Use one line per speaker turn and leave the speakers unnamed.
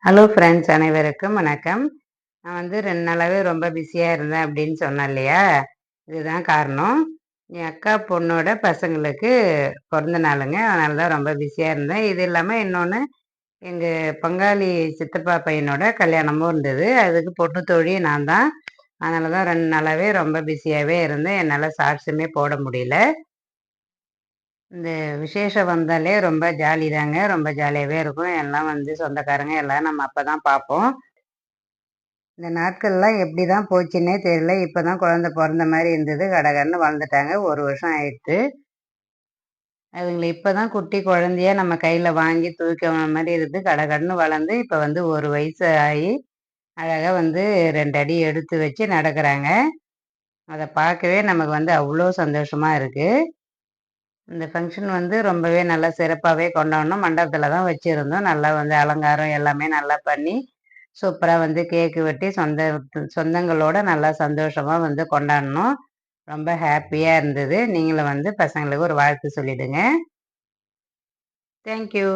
Hello friends, அனைவருக்கும் வணக்கம். நான் வந்து 2 நாளாவே ரொம்ப பிஸியாக இருந்தேன் அப்படின்னு சொன்னேன் இல்லையா? இதுதான் காரணம். என் அக்கா பொண்ணோட பசங்களுக்கு பிறந்த நாளுங்க. அதனால தான் ரொம்ப பிஸியாக இருந்தேன். இது இல்லாமல் இன்னொன்று, எங்கள் பங்காளி சித்தப்பா பையனோட கல்யாணமும் இருந்தது. அதுக்கு பொண்ணு தோழி நான் தான். அதனால தான் 2 நாளாவே ரொம்ப பிஸியாகவே இருந்தேன். என்னால் ஷார்ட்ஸுமே போட முடியல. இந்த விசேஷம் வந்தாலே ரொம்ப ஜாலி தாங்க. ரொம்ப ஜாலியாகவே இருக்கும். எல்லாம் வந்து சொந்தக்காரங்க எல்லாம் நம்ம அப்போ தான் பார்ப்போம். இந்த நாட்கள்லாம் எப்படி தான் போச்சுன்னே தெரியல. இப்ப தான் குழந்தை பொறந்த மாரி இருந்தது. கடகடன்னு வளர்ந்துட்டாங்க. 1 வருஷம் ஆயிடுத்து. அதுங்கள இப்ப தான் குட்டி குழந்தையா நம்ம கையில வாங்கி தூக்கின மாரி இருந்து கடகடன்னு வளர்ந்து, இப்ப வந்து 1 வயசு ஆயி, அழகா வந்து 2 அடி எடுத்து வச்சு நடக்குறாங்க. அத பார்க்கவே நமக்கு வந்து அவ்ளோ சந்தோஷமா இருக்கு. இந்த ஃபங்ஷன் வந்து ரொம்பவே நல்லா சிறப்பாவே கொண்டாடினோம். மண்டபத்தில தான் வச்சிருந்தோம். நல்லா வந்து அலங்காரம் எல்லாமே நல்லா பண்ணி, சூப்பரா வந்து கேக்கு வெட்டி சொந்தங்களோட நல்லா சந்தோஷமா வந்து கொண்டாடினோம். ரொம்ப ஹேப்பியா இருந்தது. நீங்களும் வந்து பசங்களுக்கு ஒரு வாழ்த்து சொல்லிடுங்க. Thank you.